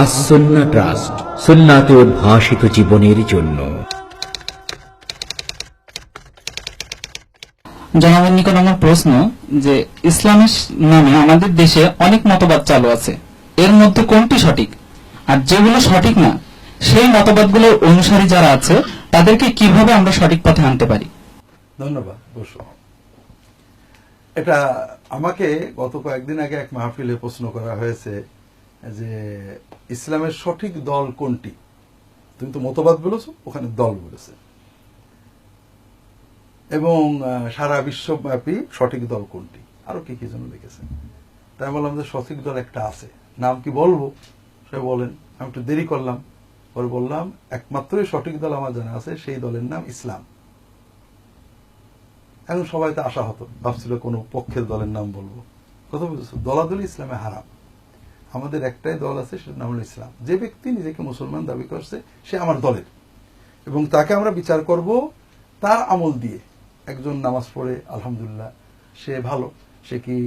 As Sunnah trust, সুন্নাতে উদ্ভাসিত জীবনের জন্য। জনাবের নিকট আমার প্রশ্ন যে ইসলামের নামে আমাদের দেশে অনেক মতবাদ চালু আছে, এর মধ্যে কোনটি সঠিক, আর যেগুলো সঠিক না সেই মতবাদগুলোর অনুসারী যারা আছে তাদেরকে কিভাবে আমরা সঠিক পথে আনতে পারি? ধন্যবাদ। বসো। এটা আমাকে গত কয়েকদিন আগে এক মাহফিলে প্রশ্ন করা হয়েছে যে ইসলামের সঠিক দল কোনটি। তুমি তো মতবাদ বলেছো, ওখানে দল বলেছে, এবং সারা বিশ্বব্যাপী সঠিক দল কোনটি, আরো কি কি যেন লিখেছে। তাই বললাম যে সঠিক দল একটা আছে, নাম কি বলবো? সে বলেন। আমি একটু দেরি করলাম, পরে বললাম একমাত্রই সঠিক দল আমার জানা আছে, সেই দলের নাম ইসলাম। এখন সবাই তো আশাহত, ভাবছিল কোন পক্ষের দলের নাম বলবো। কথা বুঝেছো? দলাদলি ইসলামে হারাম। আমাদের একটাই দল আছে, সেটার নাম হল ইসলাম। যে ব্যক্তি নিজেকে মুসলমান দাবি করছে সে আমার দলের, এবং তাকে আমরা বিচার করব তার আমল দিয়ে। একজন নামাজ পড়ে আলহামদুলিল্লাহ সে ভালো, সে কি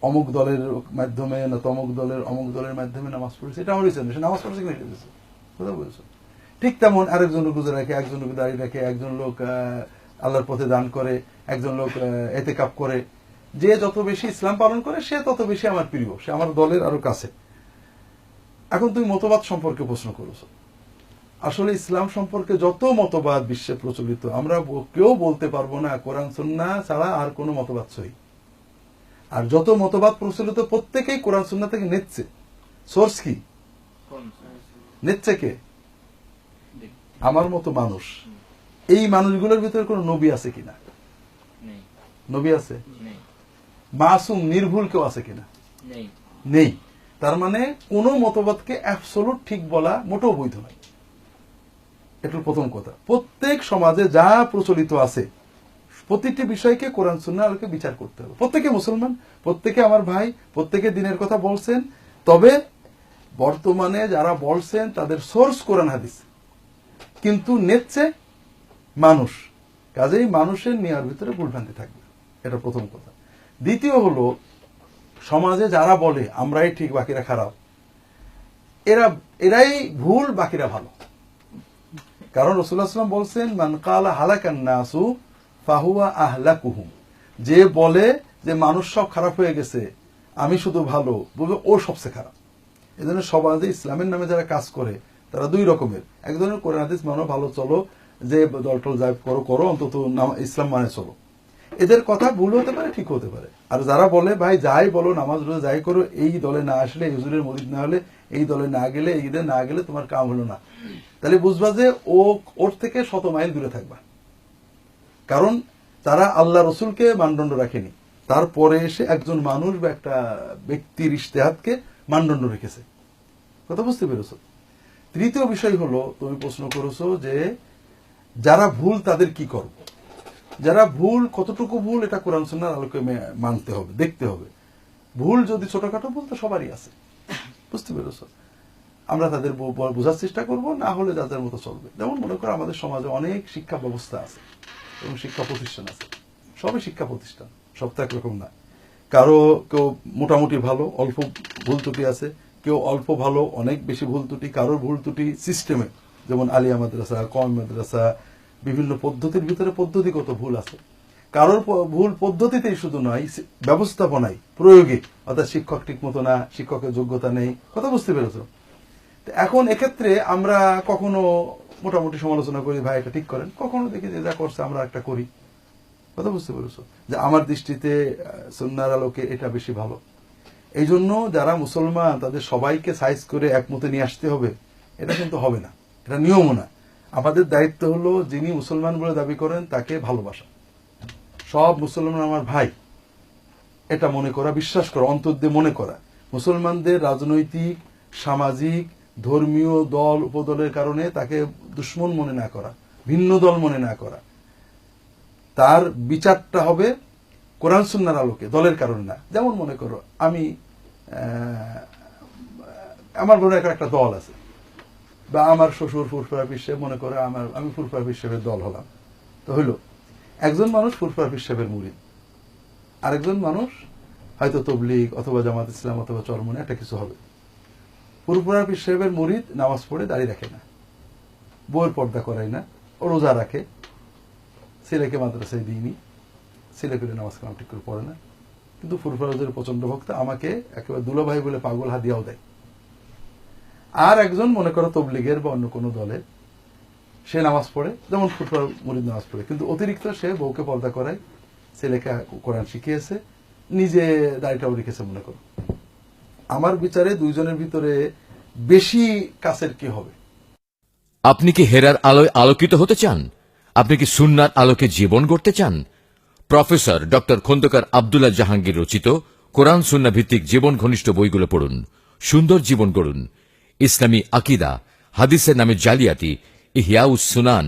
অমুক দলের মাধ্যমে না তমুক দলের অমুক দলের মাধ্যমে নামাজ পড়েছে, এটা আমার বিচার না। সে নামাজ পড়েছে কিনা এটা বুঝেছে। কথা বুঝেছো? ঠিক তেমন আরেকজন লোক রোজা রাখে, একজন লোক দাঁড়িয়ে রাখে, একজন লোক আল্লাহর পথে দান করে, একজন লোক এতেকাপ করে। যে যত বেশি ইসলাম পালন করে সে তত বেশি আমার প্রিয়, সে আমার দলের আরো কাছে। এখন তুমি মতবাদ সম্পর্কে প্রশ্ন করেছো। আসলে ইসলাম সম্পর্কে যত মতবাদ বিশ্বে প্রচলিত, আমরা কেউ বলতে পারবো না কোরআন সুন্নাহ ছাড়া আর কোনো মতবাদ সহি। আর যত মতবাদ প্রচলিত প্রত্যেকেই কোরআন সুন্নাহ থেকে নিচ্ছে। সোর্স কি? নিচ্ছে কে? আমার মতো মানুষ। এই মানুষগুলোর ভিতরে কোন নবী আছে কিনা? নবী আছে? মাসুম নির্ভুল কেউ আছে কিনা? নেই। তার মানে কোন মতবাদকে অ্যাবসলিউট ঠিক বলা মোটেও বৈধ নয়। এটা প্রথম কথা। প্রত্যেক সমাজে যা প্রচলিত আছে প্রতিটি বিষয়কে কোরআন সুন্নাহ আলোকে বিচার করতে হবে। প্রত্যেকে মুসলমান, প্রত্যেকে আমার ভাই, প্রত্যেকে দিনের কথা বলছেন। তবে বর্তমানে যারা বলছেন তাদের সোর্স কোরআন হাদিস, কিন্তু নেচ্ছে মানুষ। কাজেই মানুষের নেওয়ার ভিতরে ভুলভ্রান্তি থাকবে, এটা প্রথম কথা। দ্বিতীয় হলো, সমাজে যারা বলে আমরাই ঠিক বাকিরা খারাপ, এরাই ভুল, বাকিরা ভালো। কারণ রাসূলুল্লাহ সাল্লাল্লাহু আলাইহি ওয়াসাল্লাম বলছেন, মান ক্বালা হালাকান নাসু ফাহুয়া আহলাকুহুম। যে বলে যে মানুষ সব খারাপ হয়ে গেছে, আমি শুধু ভালো, বলবে ও সবচেয়ে খারাপ। এজন্য সমাজে ইসলামের নামে যারা কাজ করে তারা দুই রকমের। এক ধরনের কোরআন হাদিস মানো, ভালো চলো, যে দলটল যাই করো করো, অন্তত ইসলাম মানে চলো। এদের কথা ভুল হতে পারে, ঠিক হতে পারে। আর যারা বলে ভাই যাই বলো, নামাজ রোজা যাই করো, এই দলে না আসলে, এই হুজুরের মুরিদ না হলে, এই দলে না গেলে, এই ঈদে না গেলে তোমার কাম হলো না, তাহলে বুঝবা যে ওর থেকে 100 মাইল দূরে থাকবা। কারণ তারা আল্লাহ রসুলকে মানদণ্ড রাখেনি, তারপরে এসে একজন মানুষ বা একটা ব্যক্তির ইজতিহাদকে মানদণ্ড রেখেছে। কথা বুঝতে পেরেছো? তৃতীয় বিষয় হলো, তুমি প্রশ্ন করেছো যে যারা ভুল তাদের কি করব। যারা ভুল, কতটুকু ভুল, এটা কোরআন সুন্নাহর আলোকে মানতে হবে, দেখতে হবে। ভুল যদি ছোটখাটো ভুল তো সবারই আছে, বুঝতে পেরেছো? আমরা তাদের বোঝার চেষ্টা করব, না হলে যাদের মতো চলবে। যেমন মনে করো আমাদের সমাজে অনেক শিক্ষা ব্যবস্থা আছে এবং শিক্ষা প্রতিষ্ঠান আছে, সবই শিক্ষা প্রতিষ্ঠান, সব তো একরকম না। কারো কেউ মোটামুটি ভালো, অল্প ভুল ত্রুটি আছে, কেউ অল্প ভালো, অনেক বেশি ভুল ত্রুটি। কারোর ভুল ত্রুটি সিস্টেমে, যেমন আলিয়া মাদ্রাসা, কওমি মাদ্রাসা, বিভিন্ন পদ্ধতির ভিতরে পদ্ধতিগত ভুল আছে। কারোর ভুল পদ্ধতিতেই শুধু নয়, ব্যবস্থাপনায়, প্রয়োগে, অর্থাৎ শিক্ষক ঠিক মতো না, শিক্ষকের যোগ্যতা নেই। কথা বুঝতে পেরেছো? এখন এক্ষেত্রে আমরা কখনো মোটামুটি সমালোচনা করি, ভাই এটা ঠিক করেন, কখনো দেখি যে যা করছে আমরা একটা করি। কথা বুঝতে পেরেছো? যে আমার দৃষ্টিতে সুন্নাহর আলোকে এটা বেশি ভালো। এই জন্য যারা মুসলমান তাদের সবাইকে সাইজ করে একমতে নিয়ে আসতে হবে, এটা কিন্তু হবে না, এটা নিয়মও না। আমাদের দায়িত্ব হলো যিনি মুসলমান বলে দাবি করেন তাকে ভালোবাসা, সব মুসলমান আমার ভাই, এটা মনে করা, বিশ্বাস করা, অন্তর দিয়ে মনে করা। মুসলমানদের রাজনৈতিক, সামাজিক, ধর্মীয় দল উপদলের কারণে তাকে দুশ্মন মনে না করা, ভিন্ন দল মনে না করা। তার বিচারটা হবে কোরআন সুন্নাহর আলোকে, দলের কারণে না। যেমন মনে করো আমি আমার মনে একটা দল আছে, বা আমার শ্বশুর ফুরফুরা হিসেবে মনে করে আমি ফুরফুরা হিসেবে দল হলাম, তো হইল। একজন মানুষ ফুরফুরা পীর সাহেবের মুরিদ, আরেকজন মানুষ হয়তো তবলিগ অথবা জামাত ইসলাম অথবা চরমনে একটা কিছু হবে। ফুরফুরা পীর সাহেবের মুরিদ নামাজ পড়ে দাঁড়িয়ে রাখে না, বইয়ের পর্দা করায় না, ও রোজা রাখে, ছেলেকে মাদ্রাসায় দিইনি, ছেলে পেলে নামাজ কালাম ঠিক করে পড়ে না, কিন্তু ফুরফুরা হুজুরের প্রচন্ড ভক্ত, আমাকে একেবারে দুলাভাই বলে পাগল হাদিয়াও দেয়। আর একজন মনে করো তবলিগের বা অন্য কোনো দলের, সে নামাজ পড়ে, যেমন ফুরফুরা মুরিদ নামাজ পড়ে, কিন্তু অতিরিক্ত সে বউকে পর্দা করায়, ছেলেকে কোরআন শিখিয়েছে, নিজে দাড়িটাও রেখেছে। মনে করো আমার বিচারে দুইজনের ভিতরে বেশি কাছের কি হবে? আপনি কি হেরার আলোয় আলোকিত হতে চান? আপনি কি সুন্নার আলোকে জীবন গড়তে চান? প্রফেসর ডক্টর খন্দকার আব্দুল্লাহ জাহাঙ্গীর রচিত কোরআন সুন্না ভিত্তিক জীবন ঘনিষ্ঠ বইগুলো পড়ুন, সুন্দর জীবন গড়ুন। ইসলামী আকিদা, হাদিসের নামে জালিয়াতি, ইহয়াউস সুনান,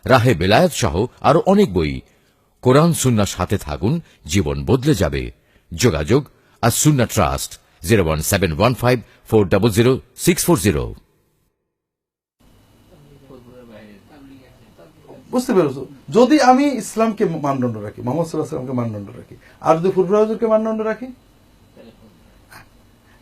রাহে বেলায়েত সহ আরো অনেক বই। কোরআন সুন্নার সাথে থাকুন, জীবন বদলে যাবে। যোগাযোগ আর সুন্না ট্রাস্ট 01715400640। বুঝতে পেরেছো? যদি আমি ইসলামকে মানদণ্ড রাখি, মোহাম্মদ সাল্লাল্লাহু আলাইহি ওয়াসাল্লামকে মানদণ্ড রাখি, আর যদি ফুরফুরা হুজুরকে মানদণ্ড রাখি,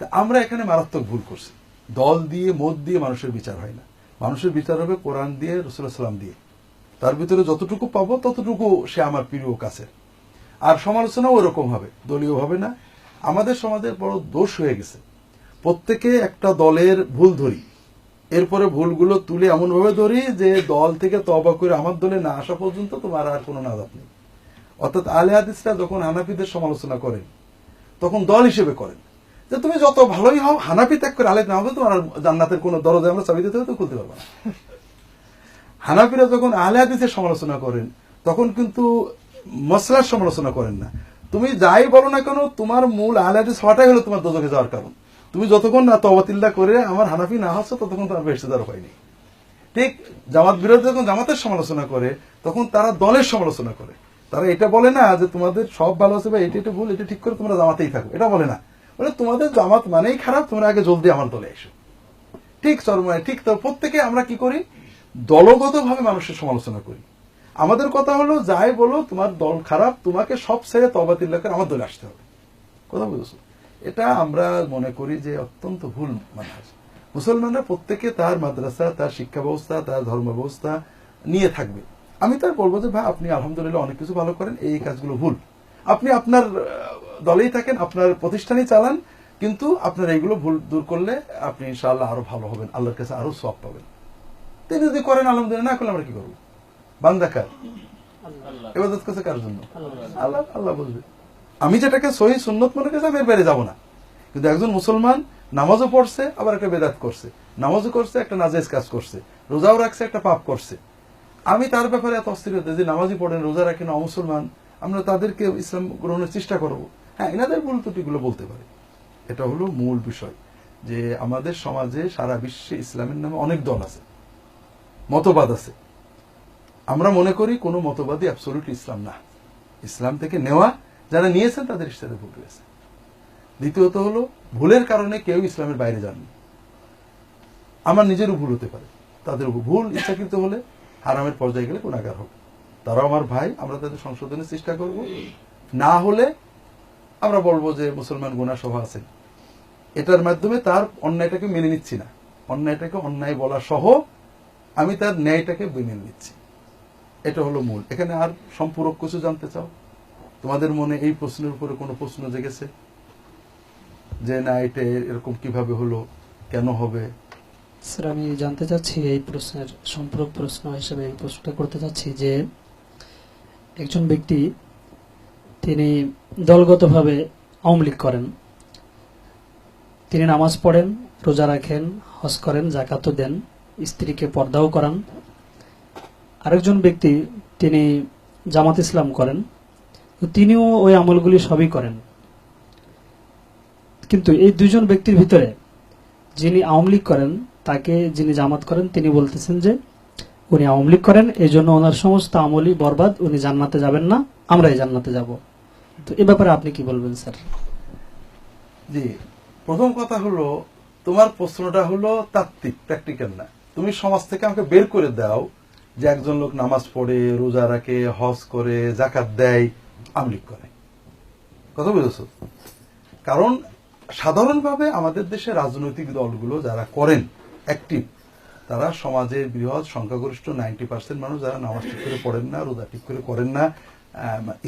তা আমরা এখানে মারাত্মক ভুল করছি। দল দিয়ে মত দিয়ে মানুষের বিচার হয় না, মানুষের বিচার হবে কোরআন দিয়ে, রাসূলুল্লাহ সাল্লাম দিয়ে। তার ভিতরে যতটুকু পাবো ততটুকু সে আমার প্রিয় কাছের। আর সমালোচনাও ওরকম হবে, দলীয় হবে না। আমাদের সমাজের বড় দোষ হয়ে গেছে, প্রত্যেকে একটা দলের ভুল ধরি, এরপরে ভুলগুলো তুলে এমন ভাবে ধরি যে দল থেকে তওবা করে আমার দলে না আসা পর্যন্ত তোমার আর কোনো নাজাত নেই। অর্থাৎ আহলে হাদিসরা যখন হানাফিদের সমালোচনা করেন তখন দল হিসেবে করেন যে তুমি যত ভালোই হও, হানাফি ত্যাগ করে আহলে না হবে, তোমার আর জান্নাতের কোনো দরজা আমরা চাবি দিতে হবে তো খুলতে পারবো না। হানাফিরা যখন আহলে হাদিসের সমালোচনা করেন তখন কিন্তু মসলার সমালোচনা করেন না। তুমি যাই বলো না কেন, তোমার মূল আহলে হাদিস হওয়াটাই হলো তোমার দোজখে যাওয়ার কারণ। তুমি যতক্ষণ না তওবাতিল্লাহ করে আমার হানাফি না হচ্ছ ততক্ষণ তোমার বেহেশতে যাওয়ার হয়নি। ঠিক জামাত বিরোধী যখন জামাতের সমালোচনা করে তখন তারা দলের সমালোচনা করে। তারা এটা বলে না যে তোমাদের সব ভালো আছে বা এটা ভুল, এটা ঠিক করে তোমরা জামাতেই থাকো, এটা বলে না। বলে তোমাদের জামাত মানেই খারাপ, তোমরা আগে জলদি আমার দলে এসো। ঠিক চরমায় ঠিক। তো প্রত্যেকে আমরা কি করি, দলগতভাবে মানুষের সমালোচনা করি। আমাদের কথা হলো যাই বলো তোমার দল খারাপ, তোমাকে সব ছেড়ে তওবাতিল্লাহ করে আমার দলে আসতে হবে। কথা বুঝেছো? এটা আমরা মনে করি যে অত্যন্ত ভুল মানহাজ। মুসলমানরা প্রত্যেকে তার মাদ্রাসা, তার শিক্ষা ব্যবস্থা, তার ধর্ম ব্যবস্থা নিয়ে থাকবে। আমি তার বলবো যে ভাই আপনি আলহামদুলিল্লাহ অনেক কিছু ভালো করেন, এই কাজগুলো ভুল। আপনি আপনার দলেই থাকেন, আপনার প্রতিষ্ঠানই চালান, কিন্তু আপনার এইগুলো ভুল দূর করলে আপনি ইনশাআল্লাহ আরো ভালো হবেন, আল্লাহর কাছে আরো সওয়াব পাবেন। তিনি যদি করেন আলহামদুলিল্লাহ, না করলে আমরা কি করবো? বান্দা কার? ইবাদত করছে কার জন্য? আল্লাহ। আল্লাহ বুঝবে। আমি যেটাকে সহিহ সুন্নত মনে করছি আমি এর বাইরে যাবো না। কিন্তু একজন মুসলমান নামাজও পড়ছে, আবার একটা বেদাত করছে, নামাজও করছে, একটা নাজায়েজ কাজ করছে, রোজাও রাখছে, একটা পাপ করছে। আমি তার ব্যাপারে এত অস্থির হতে যে নামাজই পড়েন, রোজা রাখেন, অমুসলমান, আমরা তাদেরকে ইসলাম গ্রহণের চেষ্টা করবো। হ্যাঁ, এনাদের ভুল ত্রুটিগুলো বলতে পারে। এটা হলো মূল বিষয় যে আমাদের সমাজে সারা বিশ্বে ইসলামের নামে অনেক দল আছে, মতবাদ আছে। আমরা মনে করি কোনো মতবাদই অ্যাবসলিউট ইসলাম না, ইসলাম থেকে নেওয়া, যারা নিয়েছেন তাদের ইসলামে ভুল রয়েছে। দ্বিতীয়ত হলো ভুলের কারণে কেউ ইসলামের বাইরে যাননি। আমার নিজেরও ভুল হতে পারে, তাদের ভুল ইচ্ছাকৃত হলে হারামের পর্যায়ে গেলে গুনাহগার হবে। তারাও আমার ভাই, আমরা তাদের সংশোধনের চেষ্টা করব। না হলে আমরা বলবো যে মুসলমান গুনাহ সহ আছেন, এটার মাধ্যমে তার অন্যায়টাকে মেনে নিচ্ছি না, অন্যায়টাকে অন্যায় বলা সহ আমি তার ন্যায়টাকে মেনে নিচ্ছি। এটা হলো মূল। এখানে আর সম্পূরক কিছু জানতে চাও? তোমাদের মনে এই প্রশ্নের উপরে কোনো প্রশ্ন জেগেছে যে না এটা এরকম কিভাবে হলো, কেন হবে? স্যার, আমি জানতে চাচ্ছি এই প্রশ্নের সম্পূরক প্রশ্ন হিসেবে এই প্রশ্নটা করতে চাচ্ছি যে একজন ব্যক্তি তিনি দলগতভাবে আওয়ামী লীগ করেন, তিনি নামাজ পড়েন, রোজা রাখেন, হজ করেন, যাকাতও দেন, স্ত্রীকে পর্দাও করান। আরেকজন ব্যক্তি তিনি জামাত ইসলাম করেন, তো তিনিও ওই আমলগুলি সবই করেন। কিন্তু এই দুইজন ব্যক্তির ভিতরে যিনি আওয়ামী লীগ করেন, তাকে যিনি জামাত করেন তিনি বলতেছেন যে উনি আওয়ামী লীগ করেন, এই জন্য ওনার সমস্ত আমলই বরবাদ, উনি জান্নাতে যাবেন না, আমরাই জান্নাতে যাব। তো এ ব্যাপারে আপনি কি বলবেন স্যার? জি, প্রথম কথা হলো তোমার প্রশ্নটা হলো তাত্ত্বিক, প্র্যাকটিক্যাল না। তুমি সমাজ থেকে আমাকে বের করে দাও যে একজন লোক নামাজ পড়ে, রোজা রাখে, হজ করে, জাকাত দেয়, আওয়ামী লীগ করে। কথা বুঝেছো? কারণ সাধারণভাবে আমাদের দেশে রাজনৈতিক দলগুলো যারা করেন অ্যাক্টিভ, তারা সমাজের বৃহৎ সংখ্যাগরিষ্ঠ 90% মানুষ যারা নামাজ ঠিক করে পড়েন না, রোজা ঠিক করে করেন না,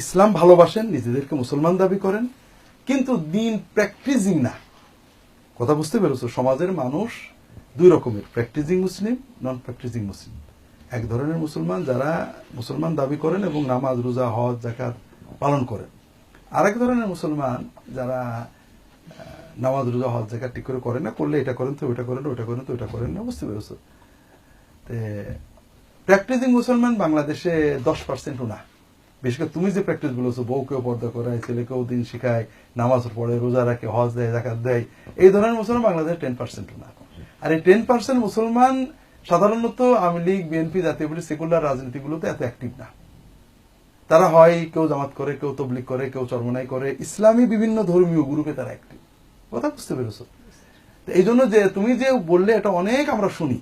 ইসলাম ভালোবাসেন, নিজেদেরকে মুসলমান দাবি করেন, কিন্তু দিন প্র্যাকটিসিং না। কথা বুঝতে পেরেছো? সমাজের মানুষ দুই রকমের, প্র্যাকটিসিং মুসলিম, নন প্র্যাকটিসিং মুসলিম। এক ধরনের মুসলমান যারা মুসলমান দাবি করেন এবং নামাজ, রোজা, হজ, যাকাত পালন করেন। আরেক ধরনের মুসলমান যারা নামাজ, রোজা, হজ, যাকাত ঠিক করে করেন না, করলে এটা করেন তো ওটা করেন, ওটা করেন তো ওটা করেন না। বুঝতে পেরেছো? প্র্যাকটিসিং মুসলমান বাংলাদেশে 10%ও না। বিশেষ করে তুমি যে প্র্যাকটিস বলেছো, বউকেও পর্দা করায়, ছেলেকেও দিন শিখায়, নামাজ পড়ে, রোজা রাখে, হজ দেয়, জাকাত দেয়, এই ধরনের মুসলমান বাংলাদেশে 10%ও না। আর এই 10% মুসলমান সাধারণত আওয়ামী লীগ, বিএনপি, জাতীয় পার্টি, সেকুলার রাজনীতিগুলোতে এত অ্যাক্টিভ না। তারা হয় কেউ জামাত করে, কেউ তবলিগ করে, কেউ চরমনাই করে, ইসলামী বিভিন্ন ধর্মীয় গ্রুপে তারা অ্যাক্টিভ। কথা বুঝতে পেরেছো? এই জন্য যে তুমি যে বললে, এটা অনেক আমরা শুনি,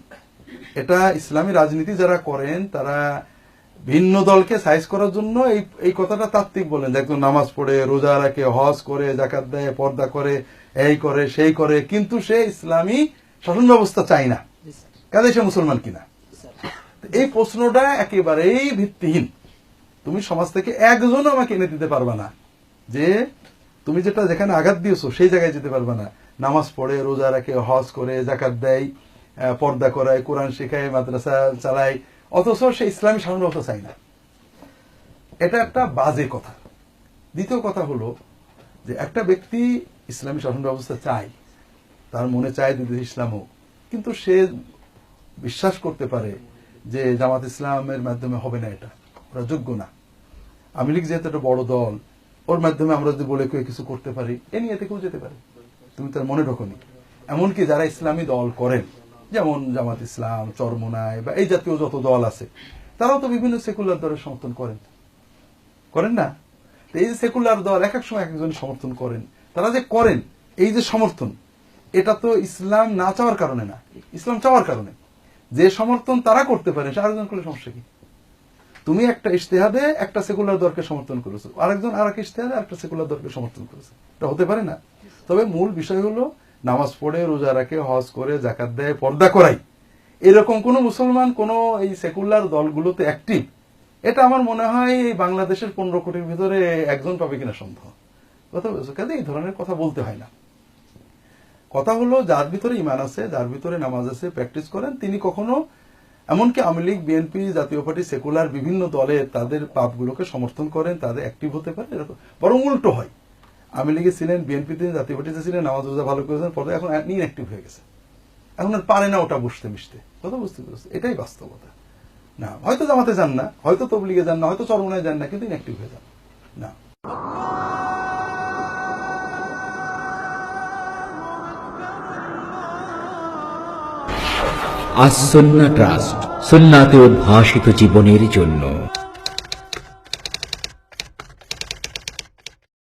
এটা ইসলামী রাজনীতি যারা করেন তারা ভিন্ন দলকে সাইজ করার জন্য এই কথাটা তাত্ত্বিক বলেন, যে একজন নামাজ পড়ে, রোজা রাখে, হজ করে, জাকাত দেয়, পর্দা করে, এই করে, সেই করে, কিন্তু সে ইসলামী শাসন ব্যবস্থা চায় না, কাজে সে মুসলমান কিনা। এই প্রশ্নটা একেবারেই ভিত্তিহীন। তুমি সমাজ থেকে একজনও আমাকে এনে দিতে পারবা না যে তুমি যেটা যেখানে আঘাত দিয়েছো সেই জায়গায় যেতে পারবা না। নামাজ পড়ে, রোজা রাখে, হজ করে, জাকাত দেয়, পর্দা করায়, কোরআন শেখায়, মাদ্রাসা চালায়, অথচ সে ইসলামী শাসন ব্যবস্থা চায় না। এটা একটা বাজে কথা। দ্বিতীয় কথা হলো যে একটা ব্যক্তি ইসলামী শাসন ব্যবস্থা চায়, তার মনে চায় যে ইসলাম হোক, কিন্তু সে বিশ্বাস করতে পারে যে জামাত ইসলামের মাধ্যমে হবে না, এটা ওরা যোগ্য না। আওয়ামী লীগ যেহেতু একটা বড় দল, ওর মাধ্যমে আমরা যদি বলে কেউ কিছু করতে পারি, এ নিয়ে কেউ যেতে পারে, তুমি তার মনে ঢোকনি। এমনকি যারা ইসলামী দল করেন, যেমন জামাত ইসলাম, চরমোনাই বা এই জাতীয় যত দল আছে, তারাও তো বিভিন্ন সেকুলার দলের সমর্থন করেন না? এই যে সেকুলার দল এক এক সময় এক একজন সমর্থন করেন, তারা যে করেন এই যে সমর্থন, এটা তো ইসলাম না চাওয়ার কারণে না, ইসলাম চাওয়ার কারণে। যে সমর্থন তারা করতে পারেন, সে আরেকজন করলে সমস্যা কি? তুমি একটা ইজতিহাদে একটা সেকুলার দলকে সমর্থন করেছো, আরেকজন আর এক ইজতিহাদে একটা সেকুলার দলকে সমর্থন করেছে, এটা হতে পারে না। তবে মূল বিষয় হলো নামাজ পড়ে, রোজা রাখে, হজ করে, জাকাত দেয়, পর্দা করাই, এরকম কোন মুসলমান কোন এই সেকুলার দলগুলোতে অ্যাক্টিভ, এটা আমার মনে হয় বাংলাদেশের 15 কোটির ভিতরে একজন পাবে কিনা সন্দেহ। কথা বলছো? কাজে এই ধরনের কথা বলতে হয় না। কথা হলো যার ভিতরে ইমান আছে, যার ভিতরে নামাজ আছে, প্র্যাকটিস করেন, তিনি কখনো, এমনকি আওয়ামী লীগ, বিএনপি, জাতীয় পার্টি, সেকুলার বিভিন্ন দলের তাদের পাপগুলোকে সমর্থন করেন, তাদের অ্যাক্টিভ হতে পারে, এরকম। বরং উল্টো হয়, আওয়ামী লীগে ছিলেন, বিএনপিতে, জাতীয় পার্টিতে ছিলেন, নামাজ রোজা ভালো করেছেন, পরে এখন ইনঅ্যাক্টিভ হয়ে গেছে, এখন আর পারে না ওটা বসতে মিশতে। কথা বুঝতে পেরেছে? এটাই বাস্তবতা। না, হয়তো জামাতে যান না, হয়তো তবলিগে যান না, হয়তো চরমনায় যান না, কিন্তু ইনঅ্যাক্টিভ হয়ে যান না। আস-সুন্নাহ ট্রাস্ট, সুন্নাতে উদ্ভাসিত জীবনের জন্য।